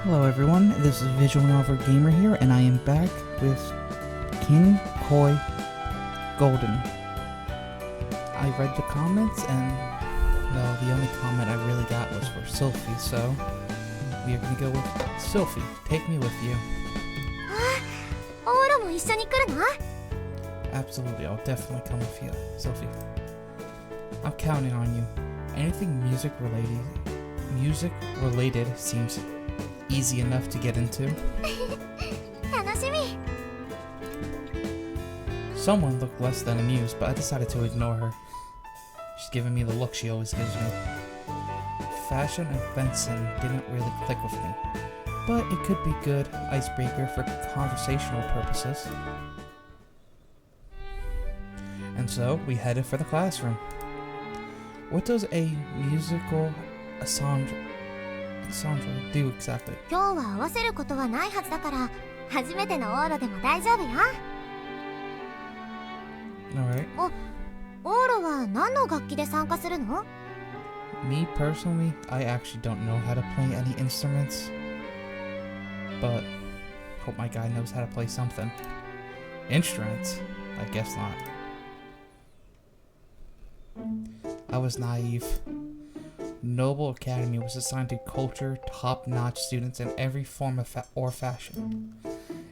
Hello everyone, this is Visual Novel Gamer here, and I am back with Kinkoi Golden. I read the comments, and well, the only comment I really got was for Sylvie, so we are going to go with Sylvie. Take me with you. Absolutely, I'll definitely come with you, Sylvie. I'm counting on you. Anything music related seems easy enough to get into. Someone looked less than amused, but I decided to ignore her. She's giving me the look she always gives me. Fashion and fencing didn't really click with me, but it could be good icebreaker for conversational purposes. And so we headed for the classroom. What does a musical ensemble do exactly? Alright. Me personally, I actually don't know how to play any instruments, but hope my guy knows how to play something. Instruments? I guess not. I was naive. Noble Academy was assigned to culture, top-notch students in every form of fashion.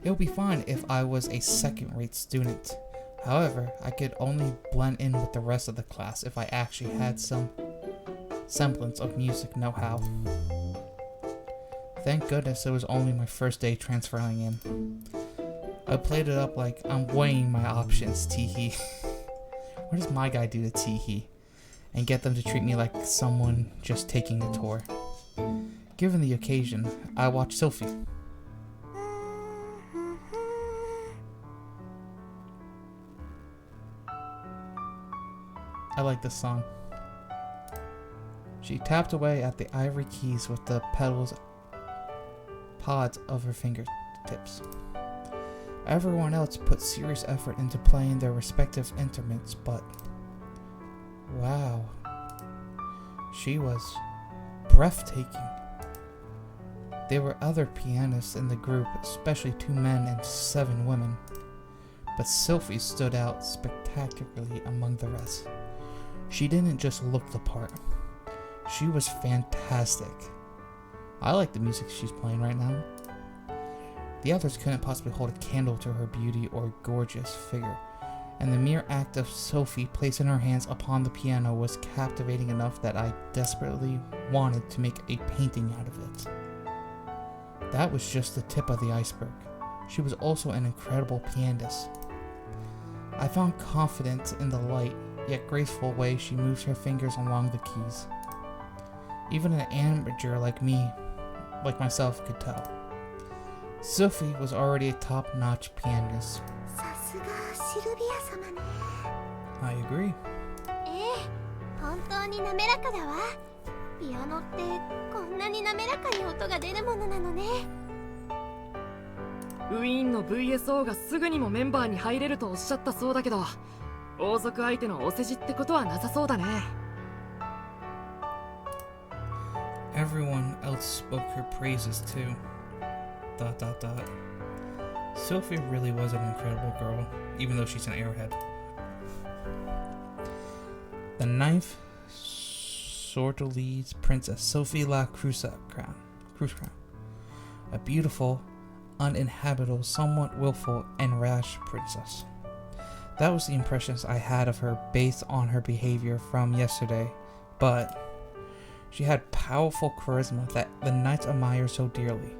It would be fine if I was a second-rate student. However, I could only blend in with the rest of the class if I actually had some semblance of music know-how. Thank goodness it was only my first day transferring in. I played it up like I'm weighing my options, teehee. What does my guy do to teehee? And get them to treat me like someone just taking a tour. Given the occasion, I watched Sylvie. I like this song. She tapped away at the ivory keys with the pods of her fingertips. Everyone else put serious effort into playing their respective instruments, but wow, she was breathtaking. There were other pianists in the group, especially 2 men and 7 women, but Sylvie stood out spectacularly among the rest. She didn't just look the part, she was fantastic. I like the music she's playing right now. The others couldn't possibly hold a candle to her beauty or gorgeous figure, and the mere act of Sylvie placing her hands upon the piano was captivating enough that I desperately wanted to make a painting out of it. That was just the tip of the iceberg. She was also an incredible pianist. I found confidence in the light, yet graceful way she moves her fingers along the keys. Even an amateur like myself could tell. Sylvie was already a top-notch pianist. I agree. VSO がすぐにもメンバーに入れるとおっしゃったそうだけど、王族相手のお世辞ってことはなさそうだね。Everyone else spoke her praises too. ... Sylvie really was an incredible girl, even though she's an airhead. The 9th Sortolese Princess Sylvie La Cruz Crown. A beautiful, uninhabitable, somewhat willful, and rash princess. That was the impressions I had of her based on her behavior from yesterday, but she had powerful charisma that the knights admired so dearly.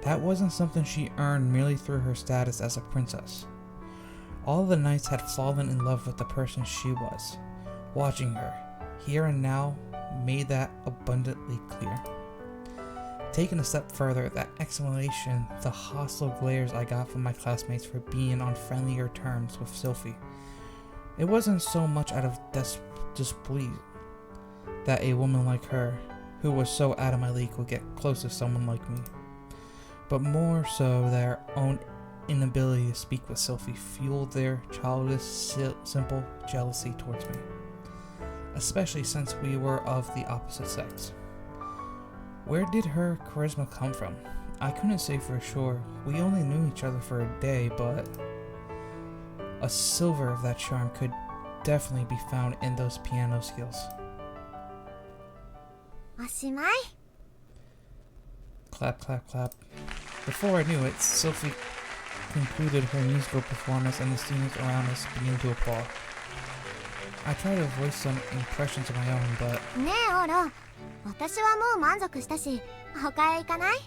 That wasn't something she earned merely through her status as a princess. All the knights had fallen in love with the person she was. Watching her, here and now, made that abundantly clear. Taking a step further, that explanation, the hostile glares I got from my classmates for being on friendlier terms with Sylvie. It wasn't so much out of displeasure that a woman like her, who was so out of my league, would get close to someone like me, but more so their own inability to speak with Sylvie fueled their childish, simple jealousy towards me, especially since we were of the opposite sex. Where did her charisma come from? I couldn't say for sure. We only knew each other for a day, but a silver of that charm could definitely be found in those piano skills. おしまい。 Clap, clap, clap. Before I knew it, Sylvie concluded her musical performance and the students around us began to applaud. I tried to voice some impressions of my own, but... ねえオロ、私はもう満足したし、他へ行かない？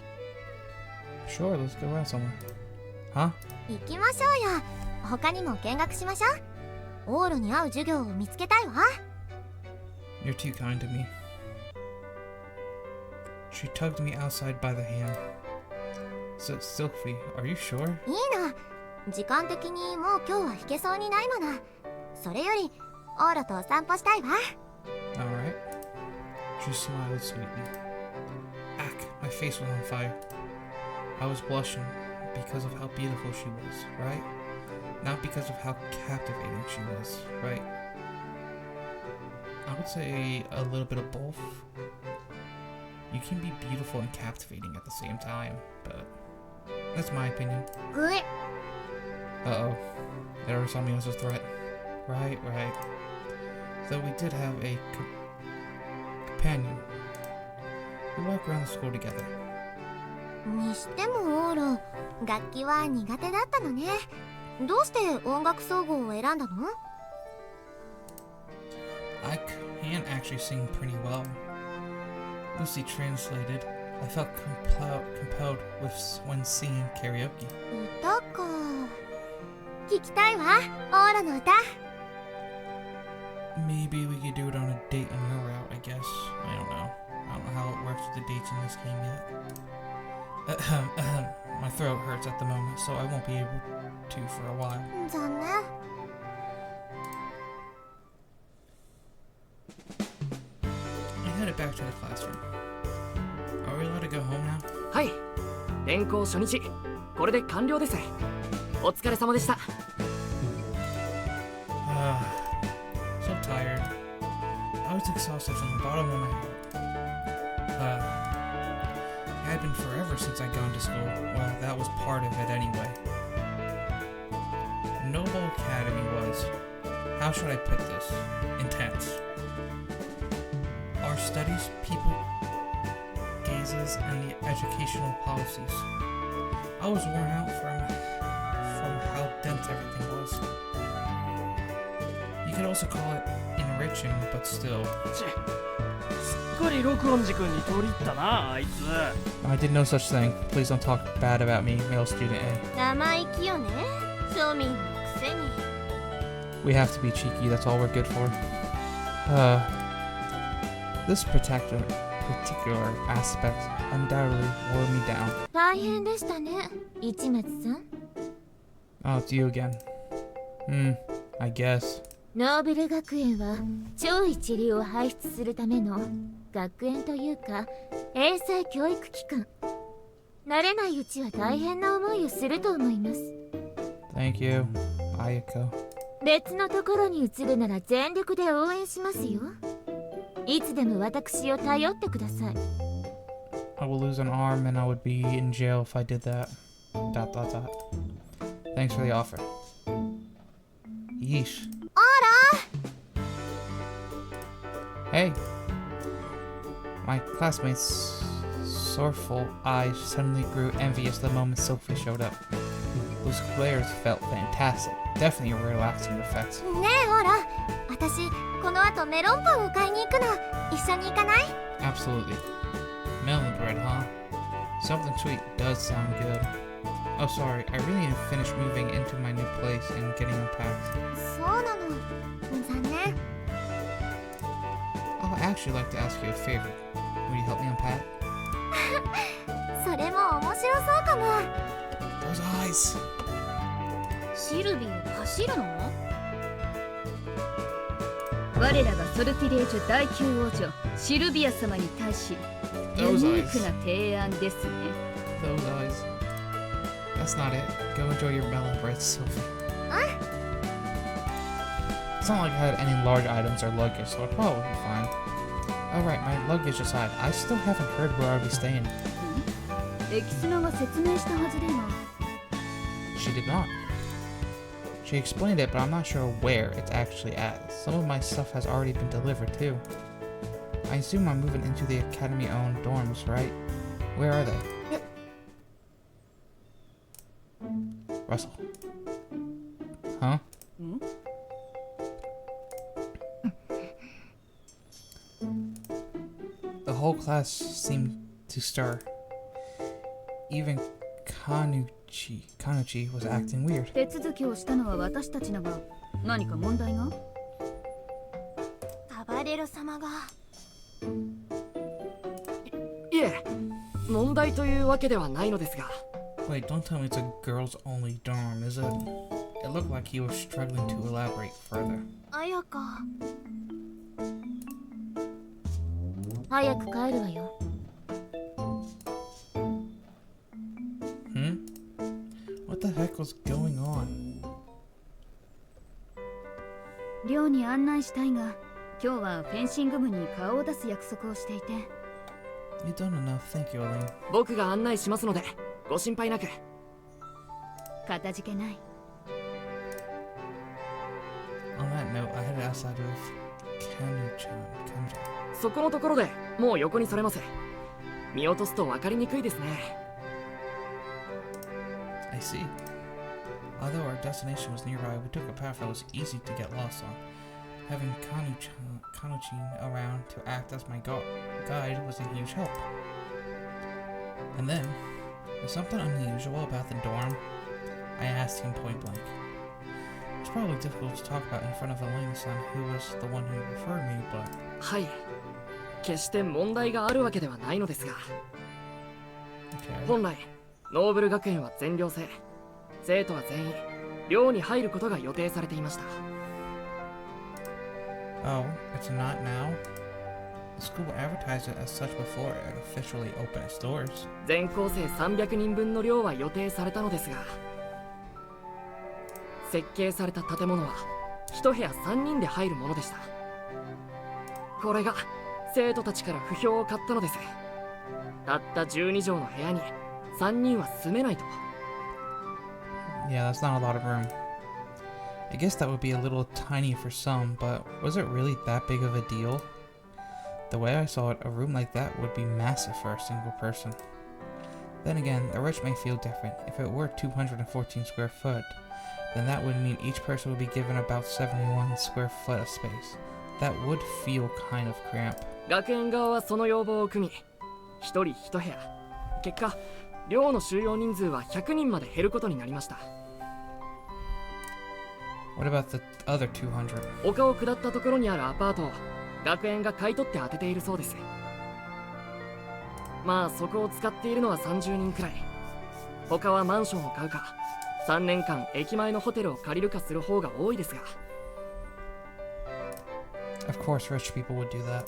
Sure, let's go around somewhere. Huh? 行きましょうよ。他にも見学しましょう。オーロに合う授業を見つけたいわ。 You're too kind to me. She tugged me outside by the hand. So, Sylvie, are you sure? いいの。時間的にもう今日は弾けそうにないもの。それよりオーロとお散歩したいわ。 Alright. She smiled sweetly. Ack, my face was on fire. I was blushing because of how beautiful she was, right? Not because of how captivating she was, right? I would say a little bit of both. You can be beautiful and captivating at the same time, but that's my opinion. ぐい。 Uh-oh. There was something else's threat. Right. So we did have a companion. We walked around the school together. にしてもオーロ、楽器は苦手だったのね。どうして音楽総合を選んだの？ I can actually sing pretty well. Lucy translated. I felt compelled when singing karaoke. 歌か。聞きたいわ、オーロの歌。 Maybe we could do it on a date on your route, I guess. I don't know. I don't know how it works with the dates in this game yet. My throat hurts at the moment, so I won't be able to for a while. 残念。 I headed back to the classroom. Are we allowed to go home now? はい、転校初日これで完了です。お疲れ様でした。 So tired. I was exhausted from the bottom of my heart. It had been forever since I'd gone to school. Well, that was part of it anyway. Noble Academy was, how should I put this, intense. Our studies, people, gazes, and the educational policies. I was worn out from how dense everything was. You could also call it enriching, but still. すっかり録音時君に取り入ったな、あいつ。 I did no such thing. Please don't talk bad about me, male student A. 生意気よね、庶民のくせに。 We have to be cheeky, that's all we're good for. This particular aspect undoubtedly wore me down. 大変でしたね、市松さん。 Oh, it's you again. I guess. ノーベル学園は超一流を輩出するための学園というか英才教育機関。慣れないうちは大変な思いをすると思います。 Thank you, Ayako. 別のところに移るなら全力で応援しますよ。いつでも私を頼ってください。 I will lose an arm and I would be in jail if I did that. ... Thanks for the offer. Yeesh. あら Hey! My classmates' sorrowful eyes suddenly grew envious the moment Sophie showed up. Those glares felt fantastic. Definitely a relaxing effect. ねえオーロ、私この後メロンパンを買いに行くの。一緒に行かない？ Absolutely. Melon bread, huh? Something sweet does sound good. Oh, sorry. I really need to finish moving into my new place and getting unpacked. そうなの。残念。 I'd actually like to ask you a favor. Will you help me unpack? それも面白そうかも。 Those eyes! シルビー走るの？我らがソルティレージュ第9王女シルビア様に対しユ Those ニ eyes. ークな提案ですね。 Those eyes. That's not it. Go enjoy your melon bread, Sylvie. It's not like I had any large items or luggage, so I'd probably be fine. Alright, my luggage aside, I still haven't heard where I'll be staying. エキスナが説明したはずでは。 She did not. She explained it, but I'm not sure where it's actually at. Some of my stuff has already been delivered too. I assume I'm moving into the academy-owned dorms, right? Where are they? Russell. Huh? The whole class seemed to stir. Even Kanuchi was acting weird. 手続きをしたのは私たちだが、何か問題が？カバレロ様が。いえ、問題というわけではないのですが。 Wait, don't tell me it's a girls-only dorm, is it? It looked like he was struggling to elaborate further. 綾香。早く帰るわよ。What the heck was going on? 寮に案内したいが、今日はフェンシング部に顔を出す約束をしていて。 You done enough, thank you, Elaine. 僕が案内しますので、ご心配なく。かたじけない。 On that note, I headed outside with Kanuchan. そこのところでもう横にそれます。見落とすと分かりにくいですね。 I see. Although our destination was nearby, we took a path that was easy to get lost on. Having Kanuchin around to act as my guide was a huge help. And then, there's something unusual about the dorm. I asked him point blank. It's probably difficult to talk about in front of Elaine-san, who was the one who referred me, but... はい。決して問題があるわけではないのですが。Okay. 本来、ノーブル学園は全寮制。生徒は全員、寮に入ることが予定されていました。Oh, it's not now? The school advertised it as such before it officially opened its doors. 全校生300人分の寮は予定されたのですが、設計された建物は1部屋3人で入るものでした。これが生徒たちから不評を買ったのです。たった12畳の部屋に3人は住めないと。 Yeah, that's not a lot of room. I guess that would be a little tiny for some, but was it really that big of a deal? The way I saw it, a room like that would be massive for a single person. Then again, the rich may feel different. If it were 214 square foot, then that would mean each person would be given about 71 square foot of space. That would feel kind of cramped. 学園側はその要望を組み、1人1部屋。結果、寮の収容人数は100人まで減ることになりました。 What about the other 200? 丘を下ったところにあるアパートを学園が買い取って当てているそうです。まあそこを使っているのは30人くらい。他はマンションを買うか、3年間駅前のホテルを借りるかする方が多いですが。 Of course, rich people would do that.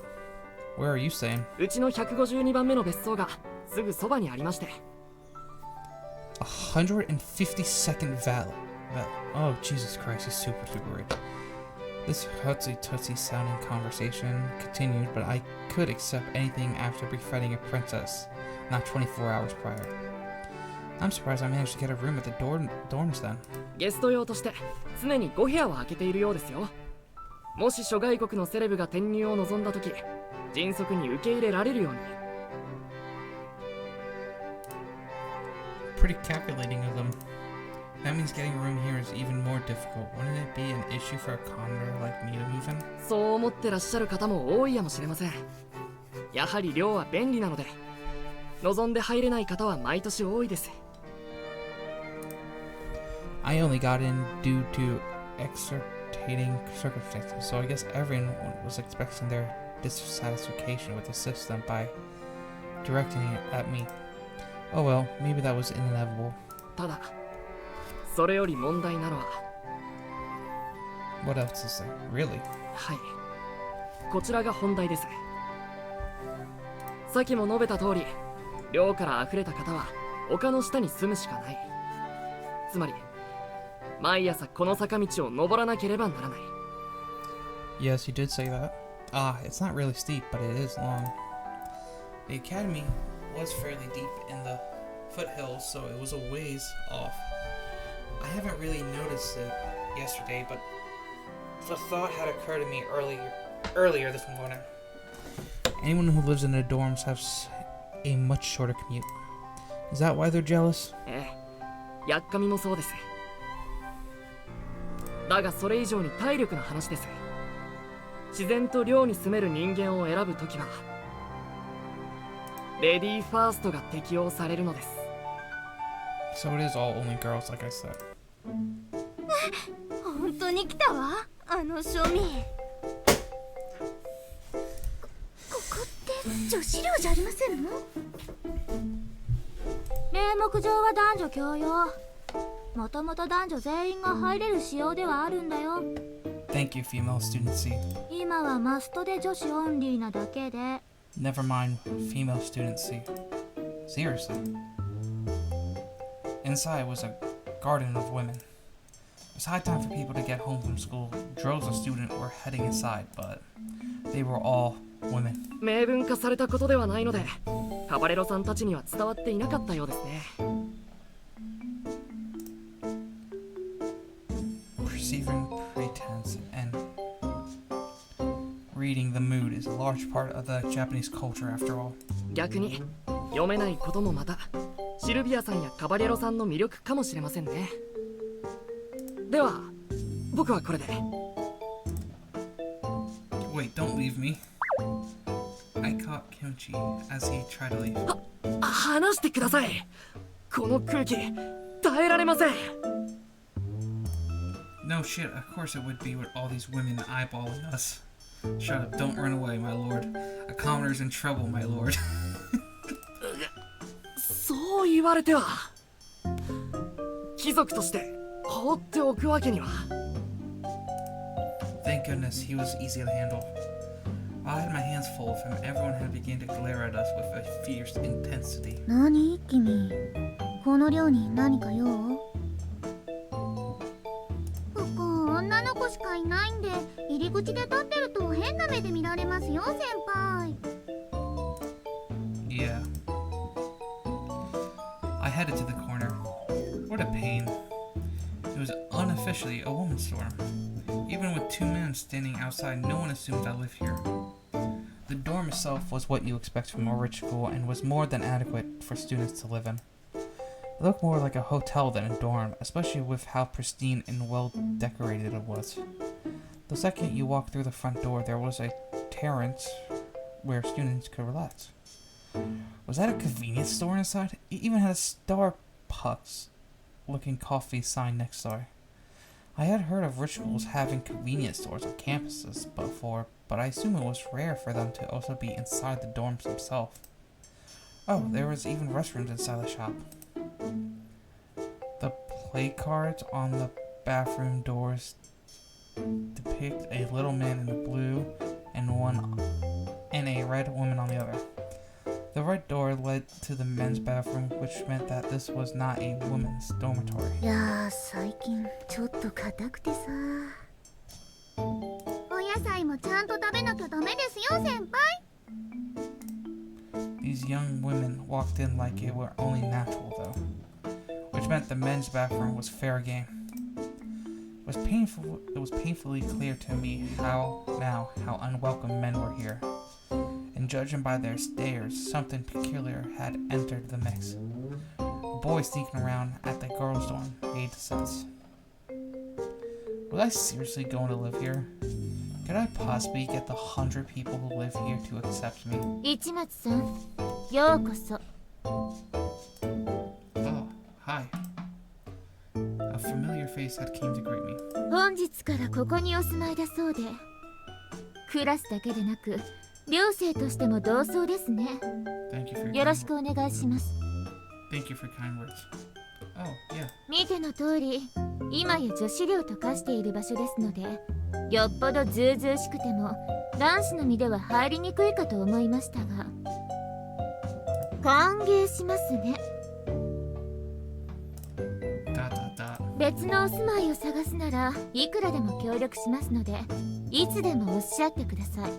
Where are you staying? うちの152番目の別荘がすぐそばにありまして。 152nd Valley. Oh, Jesus Christ, he's super rich. This hutsy-tutsy sounding conversation continued, but I could accept anything after befriending a princess, not 24 hours prior. I'm surprised I managed to get a room at the dorms then. ゲスト用として常に5部屋は空けているようですよ。もし諸外国のセレブが転入を望んだとき、迅速に受け入れられるように。 Pretty calculating of them. That means getting a room here is even more difficult. Wouldn't it be an issue for a commoner like me to move in? そう思ってらっしゃる方も多いやもしれません。やはり寮は便利なので、望んで入れない方は毎年多いです。 I only got in due to extenuating circumstances, so I guess everyone was expressing their dissatisfaction with the system by directing it at me. Oh well, maybe that was inevitable. ただ、それより問題なのは。 What else is there? Really? はい。こちらが本題です。さっきも述べた通り、寮から溢れた方は丘の下に住むしかない。つまり、毎朝この坂道を登らなければならない。 Yes, you did say that. Ah, it's not really steep, but it is long. The academy was fairly deep in the foothills, so it was a ways off. I haven't really noticed it yesterday, but the thought had occurred to me earlier this morning. Anyone who lives in the dorms has a much shorter commute. Is that why they're jealous? ええ、やっかみもそうです。だがそれ以上に体力の話です。自然と寮に住める人間を選ぶときはレディーファーストが適用されるのです。 So it is all only girls, like I said. 本当に来たわ、あの庶民。ここって女子寮じゃありませんの？名目上は男女共用。もともと男女全員が入れる仕様ではあるんだよ。Thank you, female student C. 今はマストで女子オンリーなだけで。Never mind, female student C. Seriously. Inside was a garden of women. It was high time for people to get home from school. Droves of students were heading inside, but they were all women. 明文化されたことではないので、カバレロさんたちには伝わっていなかったようですね。Perceiving pretense and reading the mood is a large part of the Japanese culture after all. 逆に読めないこともまたシルビアさんやカバレロさんの魅力かもしれませんね。では僕はこれで。 Wait, don't leave me. I caught Kimchi as he tried to leave. 話してください。この空気耐えられません。 No shit, of course it would be with all these women eyeballing us. Shut up, don't run away, my lord. A commoner's in trouble, my lord. そう言われては貴族として放っておくわけには。 Thank goodness he was easy to handle. While I had my hands full of him, everyone had begun to glare at us with a fierce intensity. 何君、この寮に何か用？ここ女の子しかいないんで、入り口で立ってると変な目で見られますよ、先輩。 Yeah. I headed to the corner. What a pain. It was unofficially a woman's dorm. Even with two men standing outside, no one assumed I lived here. The dorm itself was what you expect from a rich school and was more than adequate for students to live in. It looked more like a hotel than a dorm, especially with how pristine and well decorated it was. The second you walked through the front door, there was a terrace where students could relax. Was that a convenience store inside? It even had a Starbucks looking coffee sign next door. I had heard of rich schools having convenience stores on campuses before, but I assume it was rare for them to also be inside the dorms themselves. Oh, there was even restrooms inside the shop. The play cards on the bathroom doors depict a little man in the blue and a red woman on the other. The red door led to the men's bathroom, which meant that this was not a women's dormitory. いやー、最近ちょっと硬くてさ。お野菜もちゃんと食べなきゃダメですよ、先輩。 These young women walked in like it were only natural, though, which meant the men's bathroom was fair game. It was painfully clear to me how unwelcome men were here. And judging by their stares, something peculiar had entered the mix. A boy sneaking around at the girls' dorm made sense. Was I seriously going to live here? Could I possibly get the 100 people who live here to accept me? 市松さん、ようこそ。 Oh, hi. A familiar face had came to greet me. 本日からここにお住まいだそうで、クラスだけでなく寮生としても同窓ですね。 Thank you for your よろ kind しくお願いします。 Thank you for kind words. Oh, yeah. 見ての通り、今や女子寮と化している場所ですので、よっぽどずうずうしくても男子の身では入りにくいかと思いましたが、歓迎しますね。 別のお住まいを探すならいくらでも協力しますので、いつでもおっしゃってください。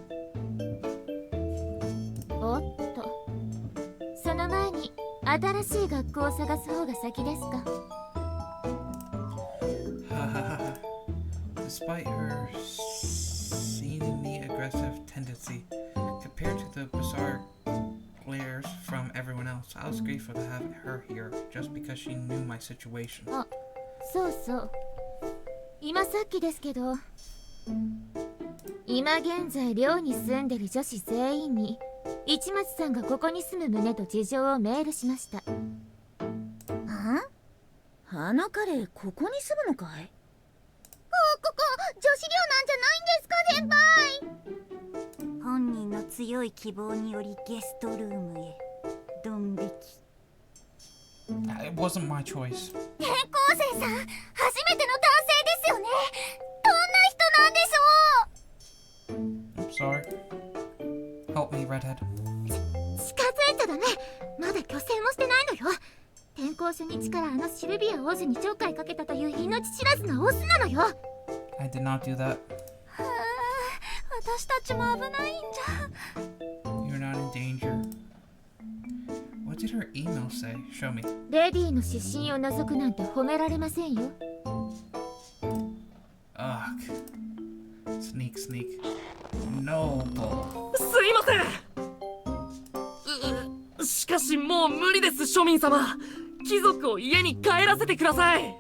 おっと、その前に新しい学校を探す方が先ですか？ Despite her seemingly aggressive tendency, compared to the bizarre glares from everyone else, I was grateful to have her here just because she knew my situation. あ、そうそう。今さっきですけど、今現在寮に住んでる女子全員に市松さんがここに住む旨と事情をメールしました。あの彼ここに住むのかい？ここ女子寮なんじゃないんですか、先輩。本人の強い希望によりゲストルームへドン引き。 It wasn't my choice. 転校生さん、初めての男性ですよね。どんな人なんでしょう。 I'm sorry. Help me, redhead. 近づいちゃダメ。まだ虚勢もしてないのよ。転校初日からあのシルビア王女にちょっかいかけたという命知らずなオスなのよ。 I did not do that. 私たちも危ないんじゃ。 You're not in danger. What did her email say? Show me. レディの出身を除くなんて褒められませんよ。 Ugh. Sneak, sneak. Noble. すいません。しかしもう無理です、庶民様。貴族を家に帰らせてください。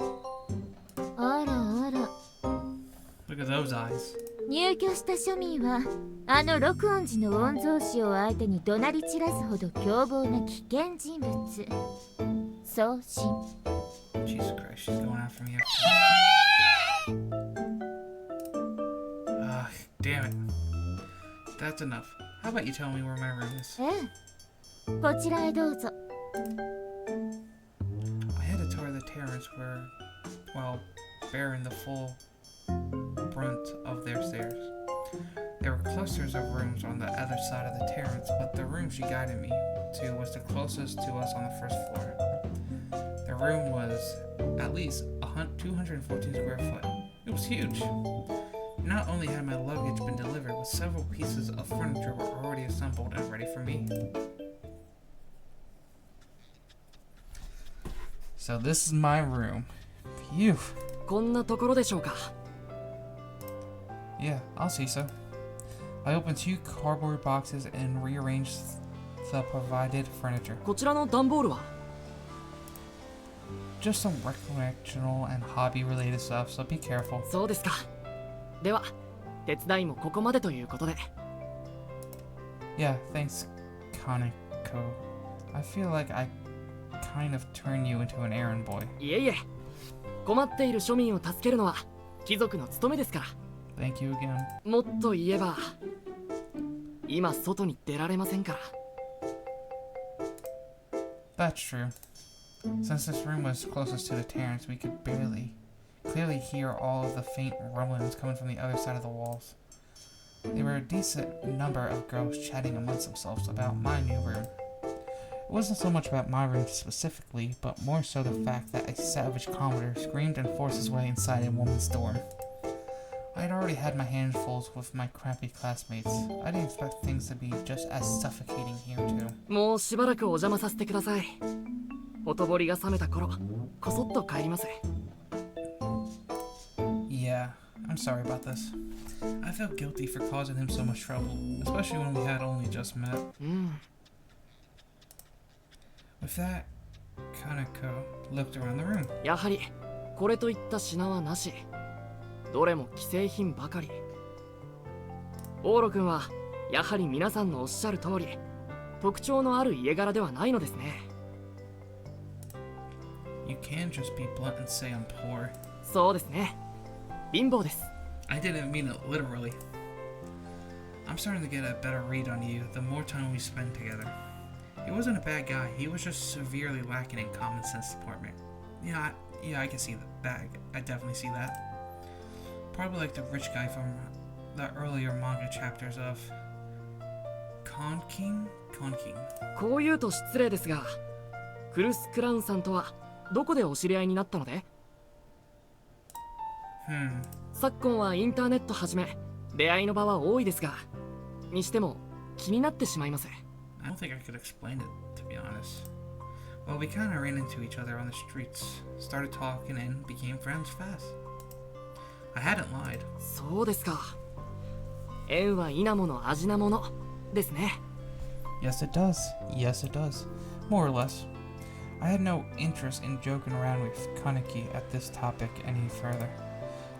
あらあら。 Look at those eyes. 入居した庶民はあの六音寺の御曹司を相手に怒鳴り散らすほど凶暴な危険人物。送信。 Jesus Christ, she's going after me. Ugh, damn it. That's enough. How about you tell me where my room is? ええ、こちらへどうぞ。 I had to tour the terrace while bearing the full brunt of their stairs. There were clusters of rooms on the other side of the terrace, but the room she guided me to was the closest to us on the first floor. The room was at least 214 square foot. It was huge. Not only had my luggage been delivered, but several pieces of furniture were already assembled and ready for me. So this is my room. Phew. こんなところでしょうか。 Yeah, I'll see so. I opened 2 cardboard boxes and rearranged the provided furniture. こちらの段ボールは？ Just some recreational and hobby related stuff, so be careful. そうですか。では手伝いもここまでということで。 Yeah, thanks, Kaneko. I feel like I kind of turned you into an errand boy. いえいえ、困っている庶民を助けるのは貴族の務めですから。 Thank you again. もっと言えば今外に出られませんから。 That's true. Since this room was closest to the terrace, we could clearly hear all of the faint rumblings coming from the other side of the walls. There were a decent number of girls chatting amongst themselves about my new room. It wasn't so much about my room specifically, but more so the fact that a savage commodore screamed and forced his way inside a woman's dorm. I had already had my handfuls with my crappy classmates. I didn't expect things to be just as suffocating here too. もうしばらくお邪魔させてください。ほとぼりが冷めた頃、こそっと帰ります。 Yeah, I'm sorry about this. I felt guilty for causing him so much trouble, especially when we had only just met. うん。 With that, Kaneko looked around the room. やはりこれといった品はなし。どれも既製品ばかり。オーロ君はやはり皆さんのおっしゃる通り、特徴のある家柄ではないのですね。 You can just be blunt and say I'm poor. そうですね。貧乏です。 I didn't mean it literally. I'm starting to get a better read on you the more time we spend together. He wasn't a bad guy, he was just severely lacking in common sense department. Yeah, I can see that. I definitely see that. Probably like the rich guy from the earlier manga chapters of Konking? こう言うと失礼ですが、クルス・クラウンさんとはどこでお知り合いになったので？昨今はインターネットはじめ出会いの場は多いですが、にしても気になってしまいます。 I don't think I could explain it, to be honest. Well, we kind of ran into each other on the streets, started talking, and became friends fast. I hadn't lied. そうですか。縁は稲もの味なものですね。Yes, it does. Yes, it does. More or less. I had no interest in joking around with Kaneki at this topic any further.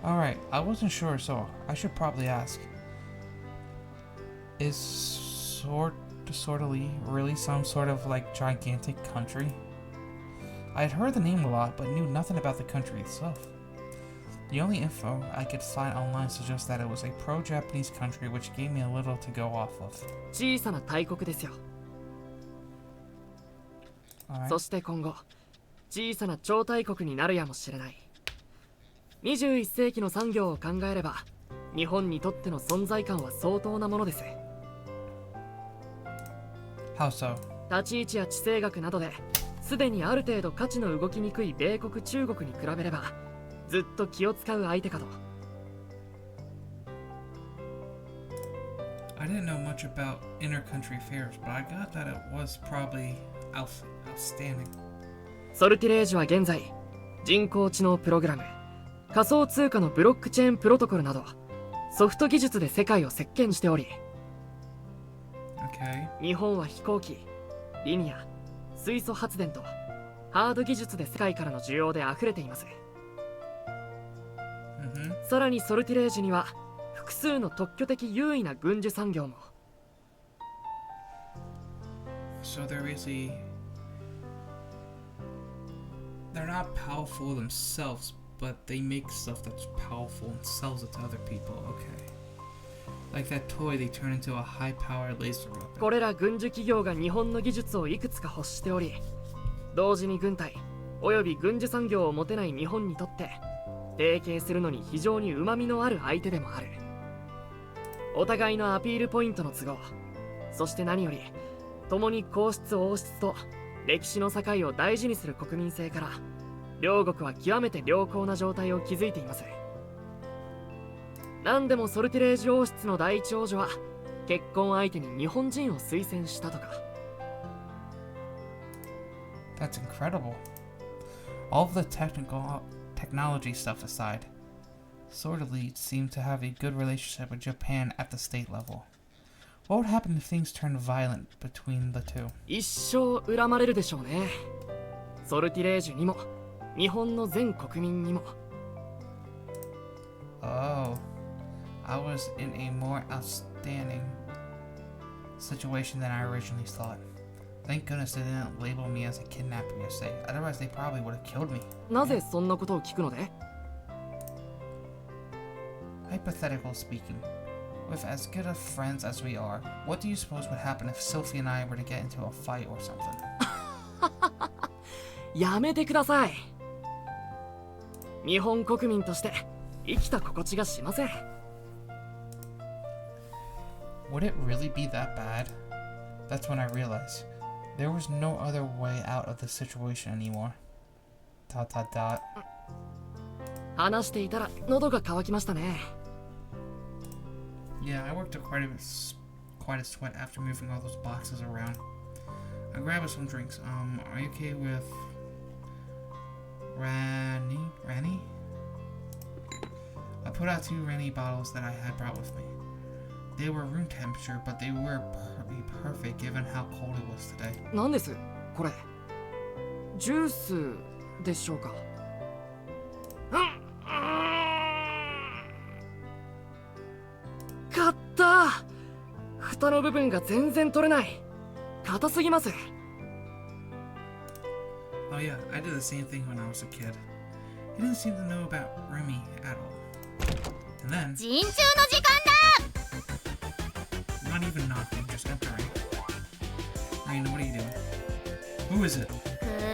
Alright, I wasn't sure, so I should probably ask. Is Sortally really some sort of like gigantic country? I had heard the name a lot, but knew nothing about the country itself. The only info I could find online suggests that it was a pro-Japanese country, which gave me a little to go off of. 小さな大国ですよ。Alright. そして今後、小さな超大国になるやもしれない。21世紀の産業を考えれば、日本にとっての存在感は相当なものです。How so? 立ち位置や地政学などですでにある程度価値の動きにくい米国中国に比べればずっと気を使う相手かと。I didn't know much about inter-country affairs, but I got that it was probably outstanding. ソルティレージは現在人工知能プログラム、仮想通貨のブロックチェーンプロトコルなどソフト技術で世界を席巻しており、Okay. 日本は飛行機、リニア、水素発電とハード技術で世界からの需要で溢れています。さらにソルティレージには複数の特許的優位な軍需産業も。So they're not powerful themselves, but they make stuff that's powerful and sells it to other people. Okay. Like that toy they turn into a high-powered laser weapon. これら軍需企業が日本の技術をいくつか欲しており、同時に軍隊および軍需産業を持てない日本にとって提携するのに非常に旨味のある相手でもある。お互いのアピールポイントの都合、そして何より共に皇室王室と歴史の境を大事にする国民性から両国は極めて良好な状態を築いています。何でもソルティレージ王室の第一王女は結婚相手に日本人を推薦したとか。That's incredible. All of the technology stuff aside, Sortally seemed to have a good relationship with Japan at the state level. What would happen if things turned violent between the two? 一生恨まれるでしょうね。ソルティレージュにも日本の全国民にも。Oh, I was in a more outstanding situation than I originally thought. Thank goodness they didn't label me as a kidnapper yesterday. Otherwise, they probably would have killed me. なぜそんなことを聞くので？ Hypothetical speaking, with as good of friends as we are, what do you suppose would happen if Sylvie and I were to get into a fight or something? やめてください。日本国民として生きた心地がしません。Would it really be that bad? That's when I realized there was no other way out of the situation anymore. ... 話していたら喉が渇きましたね。Yeah, I worked up quite a sweat after moving all those boxes around. I grabbed some drinks. Are you okay with Rani? I put out 2 Rani bottles that I had brought with me. They were room temperature, but they were perfect given how cold it was today. 何ですこれ？ジュースでしょうか？買った！蓋の部分が全然取れない。硬すぎます。Oh yeah, I did the same thing when I was a kid. He didn't seem to know about Remy at all. And then, 陣中の時間だ。 not even knocking, just entering. Raina, what are you doing? Who is it? ク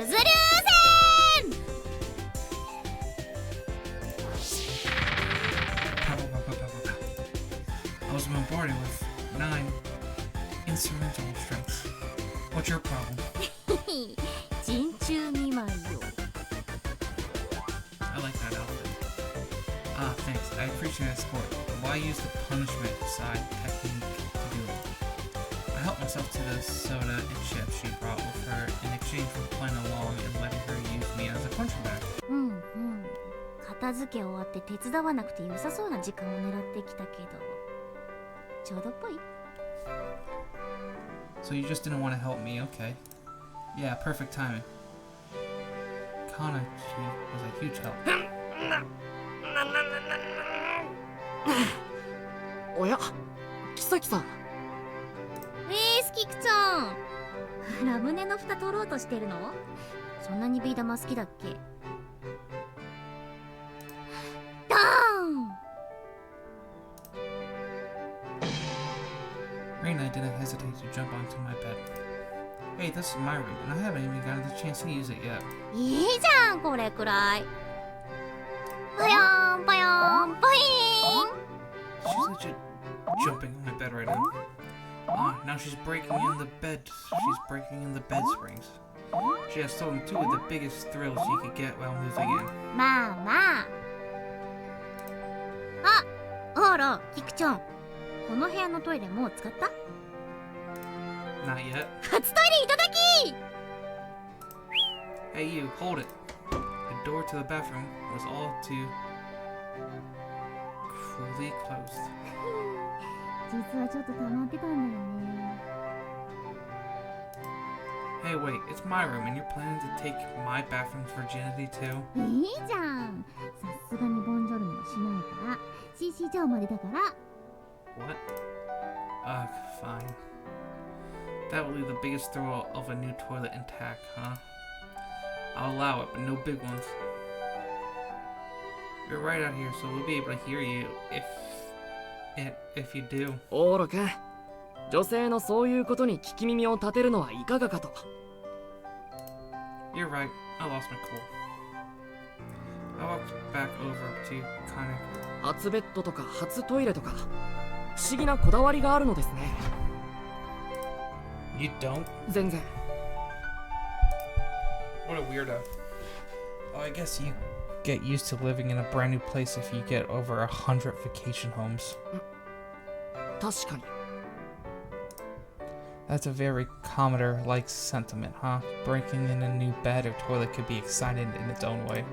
ズ流線。 I was bombarded with 9 instrumental strikes. What's your problem? 陣中見舞いよ。 I like that outfit. Ah, thanks. I appreciate that support. Why use the punishment side technique to do it? I helped myself to the soda and chips she brought with her in exchange exchange for playing along and letting her use me as a punching bag. うんうん。片付け終わって手伝わなくて良さそうな時間を狙ってきたけど、ちょうどっぽい？ So you just didn't want to help me, okay. Yeah, perfect timing. Kanachi was a huge help. おや、キサキさん。スキクちゃん。ラムネの蓋取ろうとしてるの？そんなにビー玉好きだっけ？ダーン！ Reina didn't hesitate to jump onto my bed. Hey, this is my room, and I haven't even gotten the chance to use it yet. いいじゃん、これくらい。パヨーンパヨーンパイーン。 She's legit jumping on my bed right now. Now she's breaking in the bed. She's breaking in the bed springs. She has stolen two of the biggest thrills she could get while moving in. まあまあ。あら、キクちゃん。この部屋のトイレもう使った？ Not yet. 初トイレいただき！ Hey you, hold it. The door to the bathroom was all too cruelly closed. 実はちょっと溜まってたんだよね。 Hey wait, it's my room and you're planning to take my bathroom's virginity too? いいじゃん。さすがにボンジョルノもしないから。CC 上までだから。 What? Fine. That will leave the biggest thrill of a new toilet intact, huh? I'll allow it, but no big ones. You're right out here, so we'll be able to hear you if you do. オーロ君、女性のそういうことに聞き耳を立てるのはいかがかと。 You're right, I lost my cool. I walked back over to Kanek. 初ベッドとか初トイレとか不思議なこだわりがあるのですね。 You don't? 全然。 What a weirdo. Oh, I guess you get used to living in a brand new place if you get over 100 vacation homes. 確かに。 That's a very Commodore-like sentiment, huh? Breaking in a new bed or toilet could be exciting in its own way.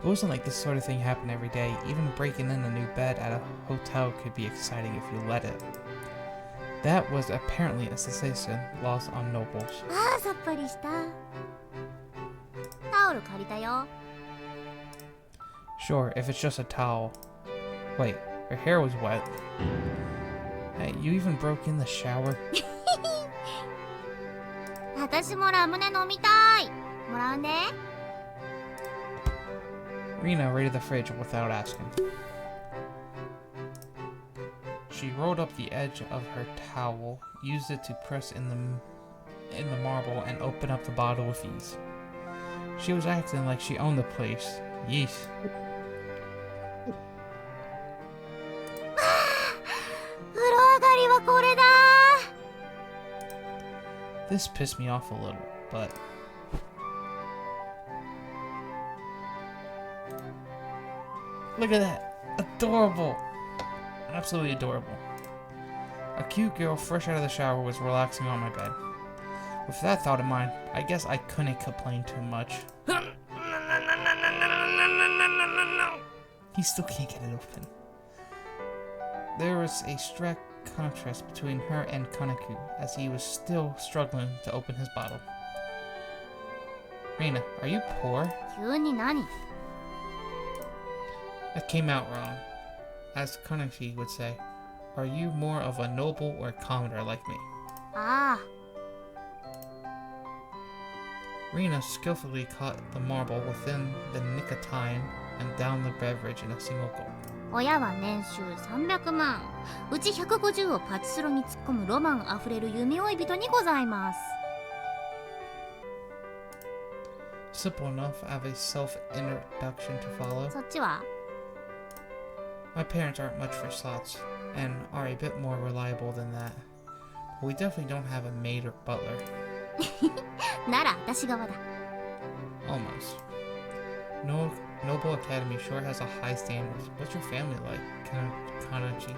It wasn't like this sort of thing happened every day. Even breaking in a new bed at a hotel could be exciting if you let it. That was apparently a sensation lost on nobles. ああ、さっぱりした。タオル借りたよ。 Sure, if it's just a towel. Wait, her hair was wet. Hey, you even broke in the shower? 私もラムネ飲みたい。もらうね。 Rena raided the fridge without asking. She rolled up the edge of her towel, used it to press in the marble, and open up the bottle with ease. She was acting like she owned the place. Yeesh. 風呂上がりはこれだ。 This pissed me off a little, but... Look at that! Adorable! Absolutely adorable. A cute girl fresh out of the shower was relaxing on my bed. With that thought in mind, I guess I couldn't complain too much. He still can't get it open. There was a stark contrast between her and Kanaku, as he was still struggling to open his bottle. Reina, are you poor? 急に何？ That came out wrong. As Kanaku would say, are you more of a noble or a commoner like me? ああ。 Reina skillfully caught the marble within the nick of time and downed the beverage in a single gulp. 親は年収300万。うち150をパチスロに突っ込むロマンあふれる弓追い人にございます。 Simple enough, I have a self-introduction to follow. そっちは？ My parents aren't much for slots, and are a bit more reliable than that. But we definitely don't have a maid or butler. なら私側だ。 Almost. No, Noble Academy sure has a high standards. What's your family like, Kanachi?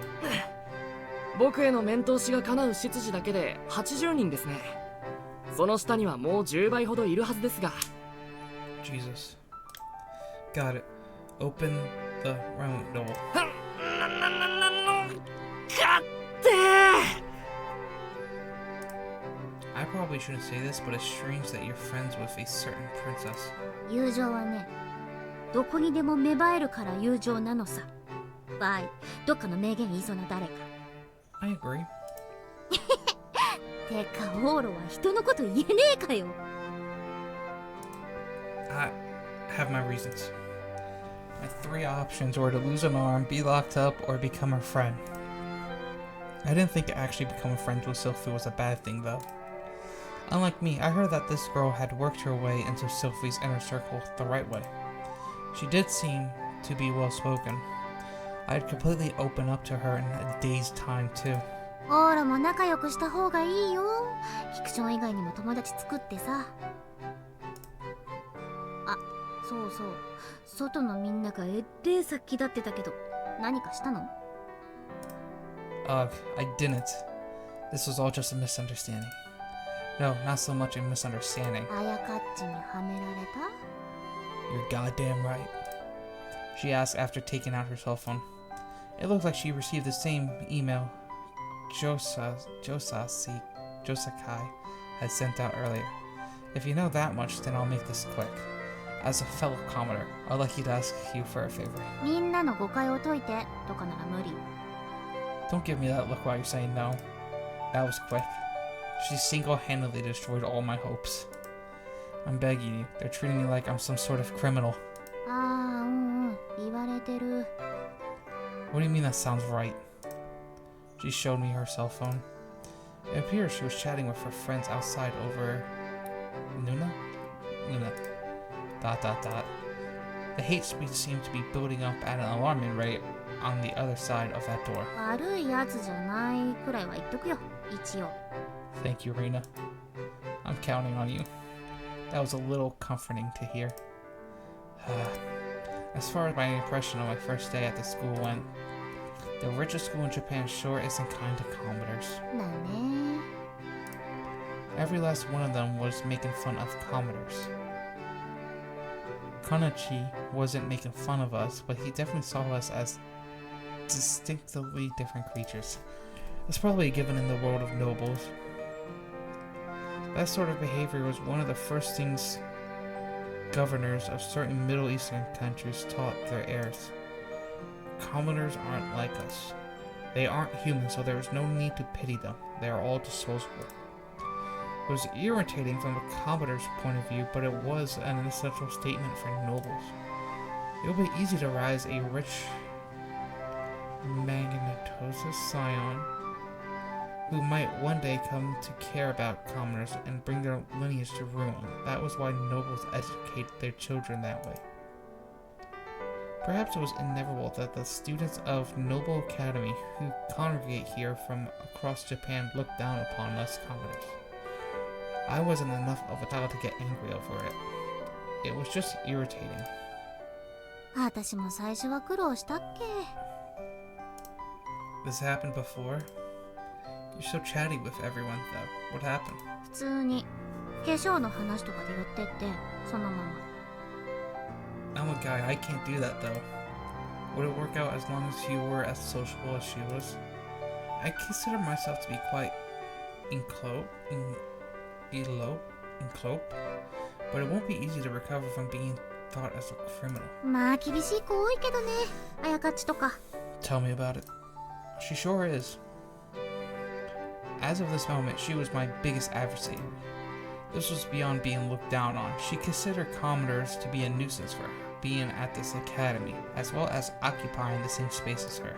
僕への面通しが叶う執事だけで80人ですね。その下にはもう10倍ほどいるはずですが。 Jesus. Got it. Open the remote door. かって I probably shouldn't say this, but it's strange that you're friends with a certain princess. 友情はね、どこにでも芽生えるから友情なのさ。バイ、どっかの名言言いそうな誰か。 I agree. てかオーロは人のこと言えねえかよ。 I have my reasons. My three options were to lose an arm, be locked up, or become her friend. I didn't think actually becoming friends with Sylvie was a bad thing, though. Unlike me, I heard that this girl had worked her way into Sylvie's inner circle the right way. She did seem to be well-spoken. I'd completely open up to her in a day's time, too. オーロも仲良くした方がいいよ。フィクション以外にも友達作ってさ。あ、そうそう。外のみんながえってえ殺気立ってたけど、何かしたの？ Ugh, I didn't. This was all just a misunderstanding. No, not so much a misunderstanding. あやかっちにはめられた？ You're goddamn right. She asked after taking out her cell phone. It looked like she received the same email Josakai had sent out earlier. If you know that much, then I'll make this quick. As a fellow commoner, I'd like you to ask you for a favor. みんなの誤解を解いてとかなら無理。 Don't give me that look while you're saying no. That was quick. She single-handedly destroyed all my hopes. I'm begging you. They're treating me like I'm some sort of criminal. ああ、うんうん、言われてる。 What do you mean that sounds right? She showed me her cell phone. It appears she was chatting with her friends outside over... Luna? The hate speech seemed to be building up at an alarming rate on the other side of that door. 悪いやつじゃないくらいは言っとくよ、一応。 Thank you, Rena. I'm counting on you. That was a little comforting to hear. As far as my impression of my first day at the school went, the richest school in Japan sure isn't kind to commoners. だね。 Every last one of them was making fun of commoners. Konichi wasn't making fun of us, but he definitely saw us as distinctively different creatures. It's probably a given in the world of nobles. That sort of behavior was one of the first things governors of certain Middle Eastern countries taught their heirs. Commoners aren't like us. They aren't human, so there is no need to pity them. They are all disposable. It was irritating from a commoner's point of view, but it was an essential statement for nobles. It would be easy to rise a rich magnanimous scion who might one day come to care about commoners and bring their lineage to ruin. That was why nobles educate their children that way. Perhaps it was inevitable that the students of Noble Academy who congregate here from across Japan look down upon us commoners. I wasn't enough of a child to get angry over it. It was just irritating. 私も最初は苦労したっけ。 This happened before? You're so chatty with everyone though. What happened? 普通に化粧の話とかで寄ってってそのまま。 I'm a guy, I can't do that though. Would it work out as long as you were as sociable as she was? I consider myself to be quite enclope, but it won't be easy to recover from being thought as a criminal. まあ厳しい子多いけどね、あやかっちとか。 Tell me about it. She sure is. As of this moment, she was my biggest adversary. This was beyond being looked down on. She considered commoners to be a nuisance for her, being at this academy, as well as occupying the same space as her.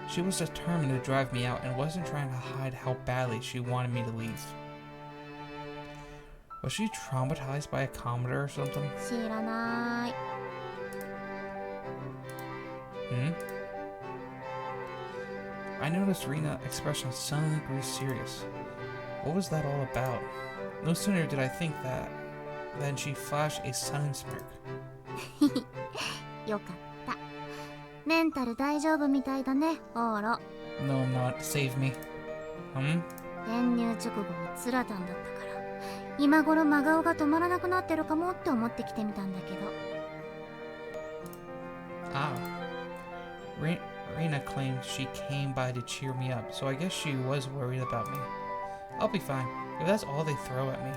She was determined to drive me out and wasn't trying to hide how badly she wanted me to leave. Was she traumatized by a commoner or something? 知らない。 I noticed Rena's expression suddenly grew serious. What was that all about? No sooner did I think that than she flashed a sudden smirk. よかった。メンタル大丈夫みたいだね、オーロ。 No, I'm not. Save me. 転入直後にツラタンだったから。今頃真顔が止まらなくなってるかもって思ってきてみたんだけど。Ah. Rena claimed she came by to cheer me up, so I guess she was worried about me. I'll be fine, if that's all they throw at me.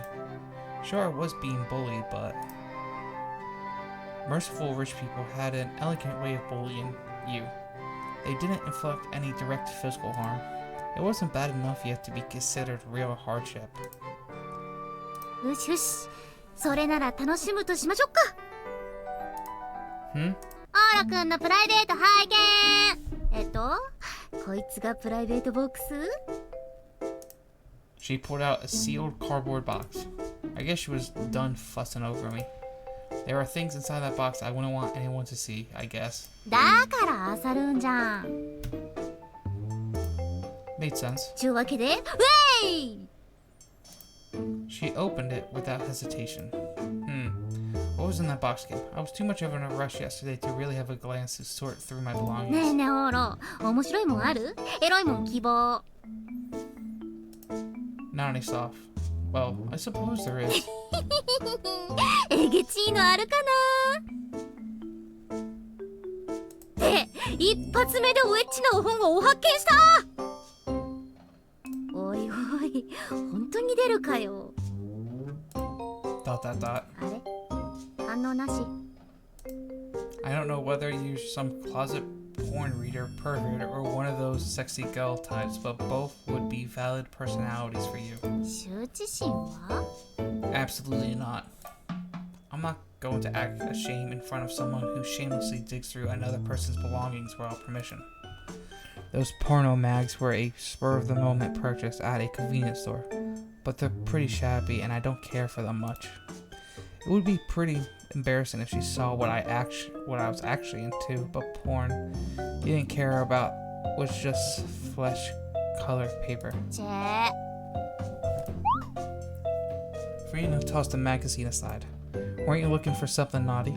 Sure, I was being bullied, but... Merciful rich people had an elegant way of bullying you. They didn't inflict any direct physical harm. It wasn't bad enough yet to be considered real hardship. よしよし、それなら楽しむとしましょうか。Hmm? オーラくんのプライベート拝見。こいつがプライベートボックス？ She pulled out a sealed cardboard box. I guess she was done fussing over me. There are things inside that box I wouldn't want anyone to see, I guess. だから漁るんじゃん。Made sense. ちゅうわけで、ウェイ！ She opened it without hesitation. What was in that box again? I was too much of in a rush yesterday to really have a glance to sort through my ねえ belongings. ねえオーラ、面白いもんある？エロいもん希望。Not any soft. Well, I suppose there is. えげちいのあるかな？って一発目でおエッチなお本をお発見した。おいおい、本当に出るかよ。 Dot. あれ？反応なし。 I don't know whether you're some closet porn reader, pervert, or one of those sexy girl types, but both would be valid personalities for you. 羞恥心は？ Absolutely not. I'm not going to act ashamed in front of someone who shamelessly digs through another person's belongings without permission. Those porno mags were a spur-of-the-moment purchase at a convenience store, but they're pretty shabby and I don't care for them much. It would be pretty embarrassing if she saw what I was actually into, but porn you didn't care about was just flesh-colored paper. チェー。 Rena tossed the magazine aside. Weren't you looking for something naughty?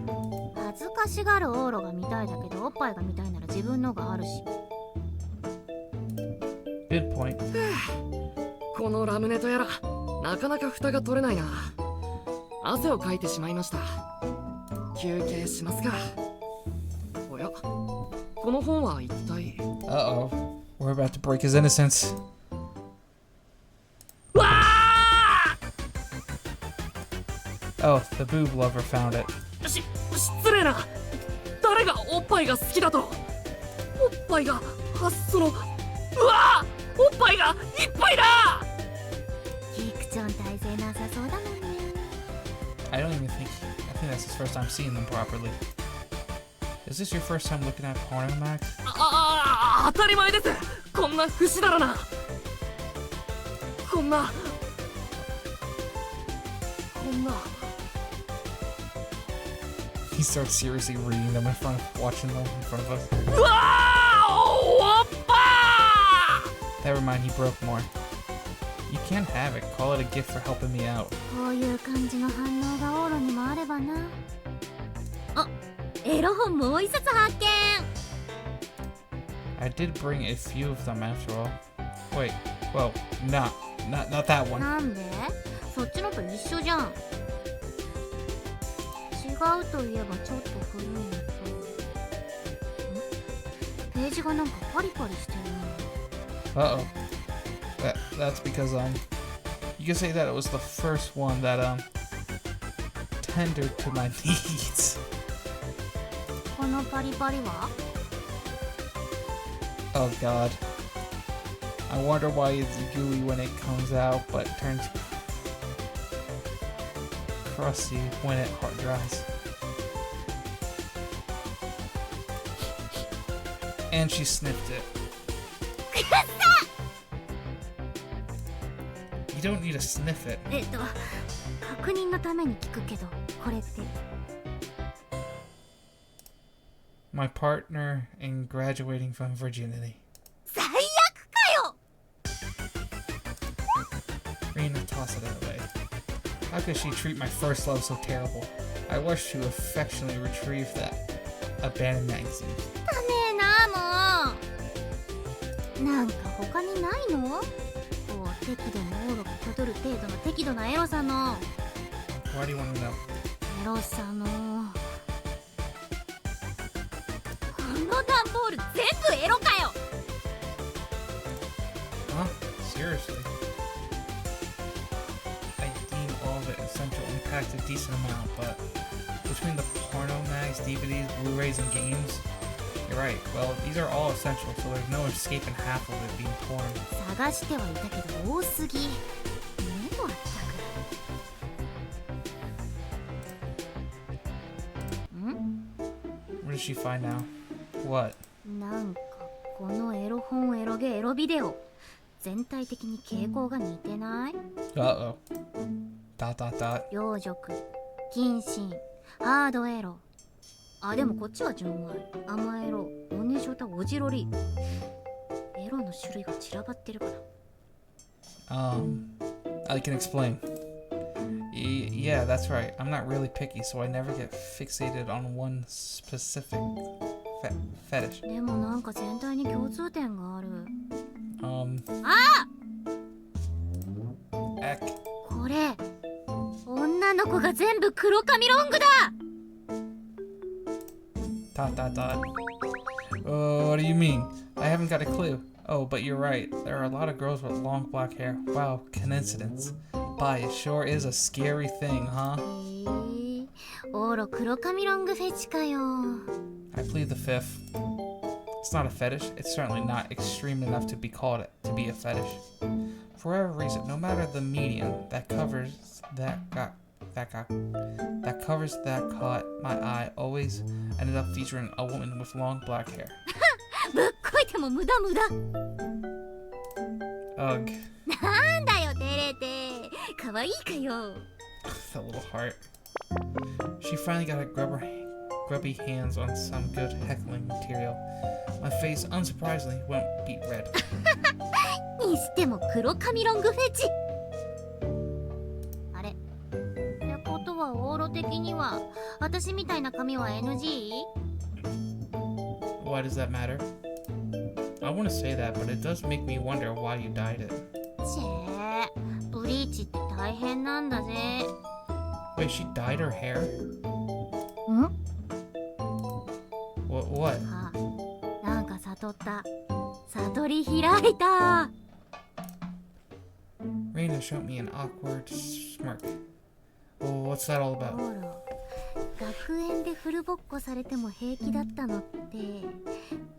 恥ずかしがるオーロが見たいだけど、おっぱいが見たいなら自分のがあるし。 Good point. このラムネとやらなかなか蓋が取れないな。汗をかいてしまいました。休憩しますか。おや、この本は一体。 Uh-oh. We're about to break his innocence. わあ！ Oh, the boob lover found it. 失礼な。誰がおっぱいが好きだと？おっぱいがその。うわ！おっぱいがいっぱいだ！キークチョン体勢なさそうだもんね。 I think that's his first time seeing them properly. Is this your first time looking at porno, Max? 当たり前です。こんな不死だらな。こんな。He starts seriously reading them watching them in front of us. うわー！おっぱー！ Never mind, he broke more. You can't have it. Call it a gift for helping me out. こういう感じの反応がオーロにもあればな。あ、エロ本もう一冊発見。 I did bring a few of them after all. Wait, well, not that one. なんで？そっちのと一緒じゃん。違うといえばちょっと古いのと。ページがなんかパリパリしてるな。Uh-oh. That's because, you can say that it was the first one that, tendered to my needs. このパリパリは？ Oh god. I wonder why it's gooey when it comes out, but turns crusty when it hard dries. And she sniffed it. You don't need to sniff it. 確認のために聞くけど、これって。My partner in graduating from virginity. 最悪かよ！ Rena tossed it away. How could she treat my first love so terrible? I wish to affectionately retrieve that abandoned magazine. ダメなもう。なんか他にないの？こう適度にオーロがたどる程度の適度なエロさの Why do you want to know? エロさのこの段ボール全部エロかよ。 Huh? Seriously? I deem all of it essential and packed a decent amount, but between the porno mags, DVDs, Blu-rays, and games, you're right. Well, these are all essential, so there's no escaping half of it being porn. 探してはいたけど多すぎ。目もあったく。What does she find now? What? なんかこのエロ本エロゲエロビデオ全体的に傾向が似てない？ Uh-oh. Dot dot dot. 養殖、謹慎、ハードエロ。あ、でもこっちは純愛、甘エロ、おねしょたおじろり。エロの種類が散らばってるかな。I can explain. Yeah, that's right. I'm not really picky, so I never get fixated on one specific fetish. でもなんか全体に共通点がある。あこれ女の子が全部黒髪ロングだ。 Dot dot dot. What do you mean? I haven't got a clue. Oh, but you're right. There are a lot of girls with long black hair. Wow, coincidence. Bye, it sure is a scary thing, huh? オーロ黒髪ロングフェチかよ。 I plead the fifth. It's not a fetish. It's certainly not extreme enough to be called to be a fetish. For whatever reason, no matter the medium that covers that caught my eye always ended up featuring a woman with long black hair. ぶっこいても無駄無駄。 Ugh. なんだよ照れて。可愛いかよ。 The little heart. She finally got her grubby hands on some good heckling material. My face, unsurprisingly, went beet red. にしても黒髪ロングフェチ。あれってことはオーロ的には私みたいな髪は NG？ Why does that matter? I want to say that, but it does make me wonder why you dyed it. チェブリーチって大変なんだぜ。 Wait, she dyed her hair? ん？ What? あ、なんか悟った。悟り開いた。 Reina showed me an awkward smirk. Well, what's that all about? オーロ、学園でフルボッコされても平気だったのって、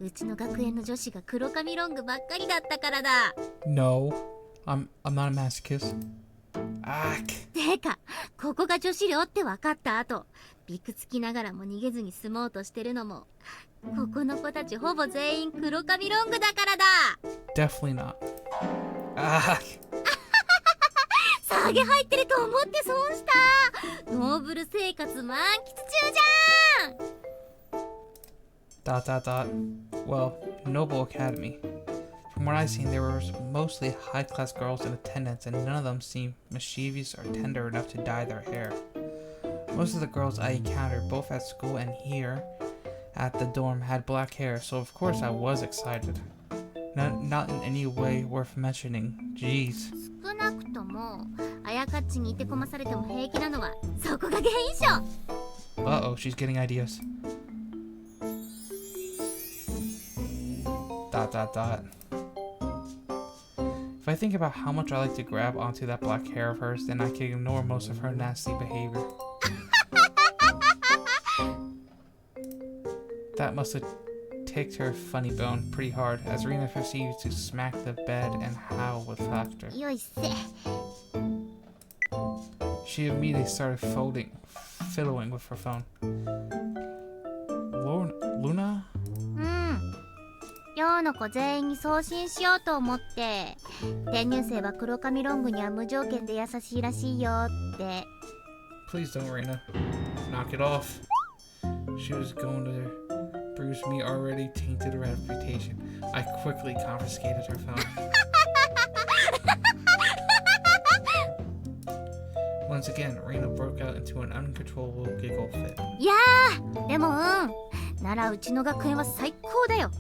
うちの学園の女子が黒髪ロングばっかりだったからだ。 No, I'm not a masochist. てか、ここが女子寮って分かった後、びくつきながらも逃げずに住もうとしてるのも、ここの子たちほぼ全員黒髪ロングだからだ。 Definitely not. 下げ入ってると思って損した。ノーブル生活満喫中じゃん。 Dot dot dot. Well, Noble Academy. From what I've seen, there were mostly high-class girls in attendance, and none of them seemed mischievous or tender enough to dye their hair. Most of the girls I encountered, both at school and here at the dorm, had black hair, so of course I was excited. Not in any way worth mentioning. Jeez. 少なくともあやかっちにいてこまされても平気なのはそこが原因しょ。 Uh-oh, she's getting ideas. Dot dot dot. If I think about how much I like to grab onto that black hair of hers, then I can ignore most of her nasty behavior. That must have ticked her funny bone pretty hard as Rena proceeded to smack the bed and howl with laughter. よいせ。 She immediately started fiddling with her phone. Luna? 寮の子全員に送信しようと思って。転入生は黒髪ロングには無条件で優しいらしいよって。 Please don't, Rena. Knock it off. She was going to bruise me already tainted reputation. I quickly confiscated her phone. Once again, Rena broke out into an uncontrollable giggle fit. いやー、でもならうちの学園は最高だよ。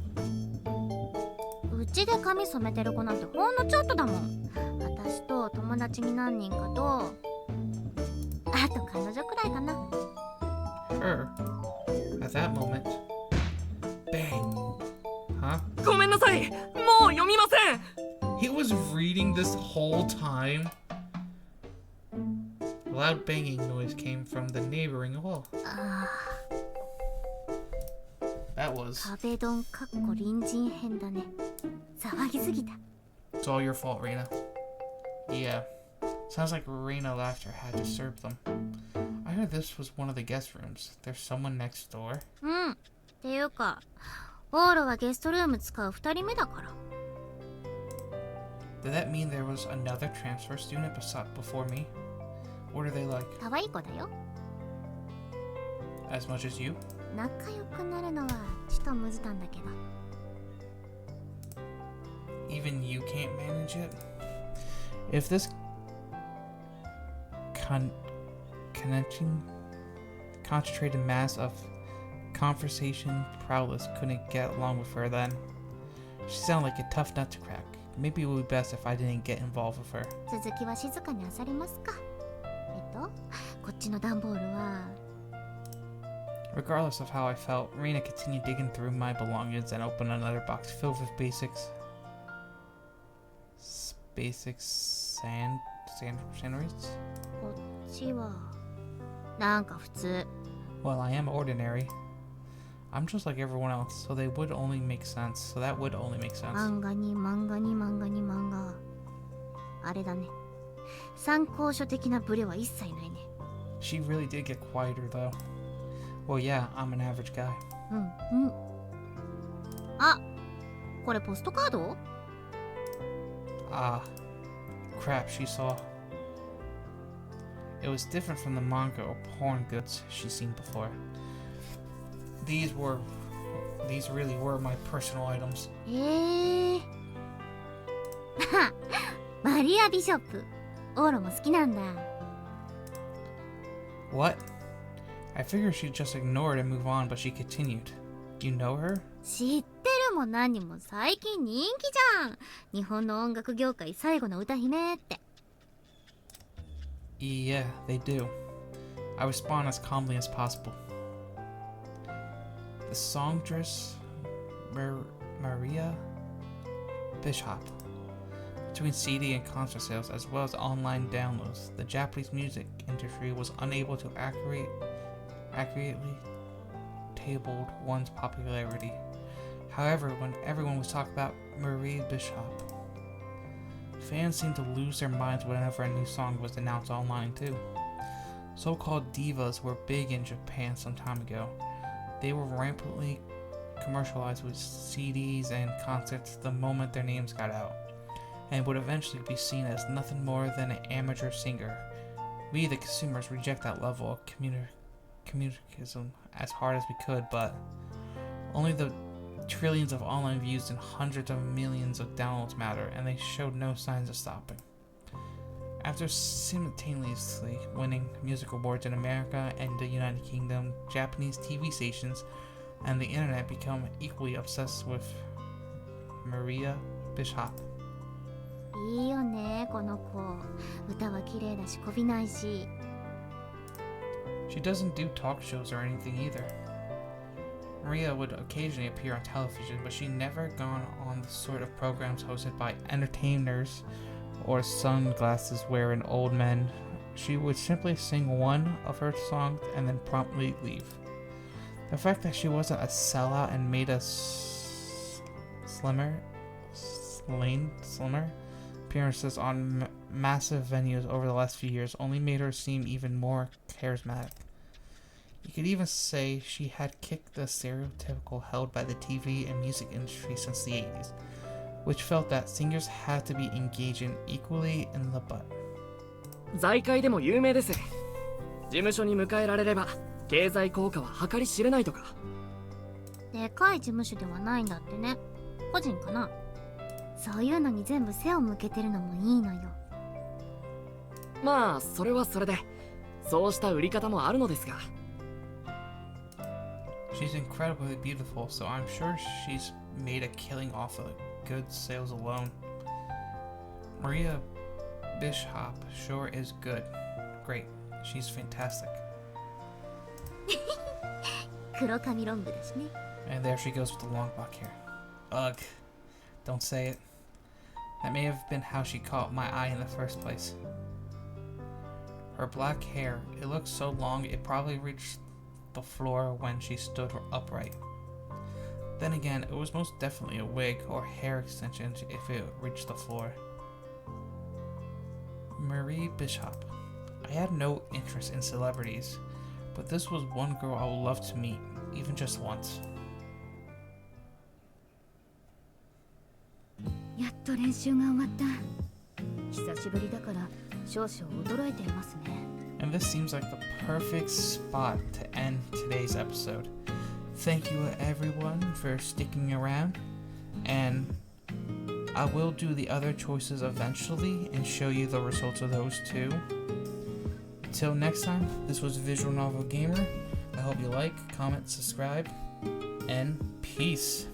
うちで髪染めてる子なんてほんのちょっとだもん。友達に何人かと、あと彼女くらいかな。 Her. At that moment. Bang. Huh? ごめんなさい、もう読みません。 He was reading this whole time. A loud banging noise came from the neighboring wall. あ That ー was. 壁ドンかっこ隣人編だね。騒ぎすぎた。 It's all your fault, Reina. Yeah. Sounds like Reina laughter had disturbed them. I heard this was one of the guest rooms. There's someone next door. うん。っていうか、オーロはゲストルーム使う2人目だから。 Did that mean there was another transfer student before me? What are they like? 可愛い子だよ。 As much as you? 仲良くなるのはちょっとむずたんだけど。 Even you can't manage it? If this concentrated mass of conversation prowess couldn't get along with her, then she sounded like a tough nut to crack. Maybe it would be best if I didn't get involved with her. 続きは静かに漁りますか。こっちの段ボールは。 Regardless of how I felt, Reina continued digging through my belongings and opened another box filled with basic sandwiches. こっちはなんか普通。 Well, I am ordinary. I'm just like everyone else, so they would only make sense. So that would only make sense. 漫画に漫画に漫画に漫画。あれだね。参考書的なブレは一切ないね。 She really did get quieter though. Well, yeah, I'm an average guy. うんうん。あ、これポストカード？ Ah, crap, she saw. It was different from the manga or porn goods she'd seen before. These really were my personal items. マリア・ビショップ。オーロも好きなんだ。 What? I figured she'd just ignore it and move on, but she continued. You know her? 知ってるも何も最近人気じゃん。日本の音楽業界最後の歌姫って。 Yeah, they do. I respond as calmly as possible. The songstress Maria Bishop. Between CD and concert sales, as well as online downloads, the Japanese music industry was unable to accurately tabled one's popularity. However, when everyone was talking about Marie Bishop, fans seemed to lose their minds whenever a new song was announced online too. So-called divas were big in Japan some time ago. They were rampantly commercialized with CDs and concerts the moment their names got out, and would eventually be seen as nothing more than an amateur singer. We, the consumers, reject that level of communication as hard as we could, but only the trillions of online views and hundreds of millions of downloads matter, and they showed no signs of stopping. After simultaneously winning music awards in America and the United Kingdom, Japanese TV stations and the internet become equally obsessed with Maria Bishop. いいよね、この子。歌は綺麗だし、こびないし。 She doesn't do talk shows or anything either. Maria would occasionally appear on television, but she never gone on the sort of programs hosted by entertainers or sunglasses wearing old men. She would simply sing one of her songs and then promptly leave. The fact that she wasn't a sellout and made us slimmer appearances on massive venues over the last few years only made her seem even more charismatic. You could even say she had kicked the stereotypical held by the TV and music industry since the 80s, which felt that singers had to be engaging equally in the butt. 財界でも有名です。事務所に迎えられれば経済効果は計り知れないとか。でかい事務所ではないんだってね。個人かな。そういうのに全部背を向けてるのもいいのよ。まあそれはそれで、そうした売り方もあるのですが。She's incredibly beautiful, so I'm sure she's made a killing off of good sales alone. Maria Bishop sure is good. Great. She's fantastic. 黒髪ロングだしね。 And there she goes with the long black hair. Ugh. Don't say it. That may have been how she caught my eye in the first place. Her black hair, it looked so long it probably reached the floor when she stood upright. Then again, it was most definitely a wig or hair extension if it reached the floor. Marie Bishop. I had no interest in celebrities, but this was one girl I would love to meet, even just once. やっと練習が終わった。久しぶりだから少々驚いていますね。 And this seems like the perfect spot to end today's episode. Thank you everyone for sticking around, and I will do the other choices eventually and show you the results of those too. Until next time, this was Visual Novel Gamer. I hope you like, comment, subscribe, and peace.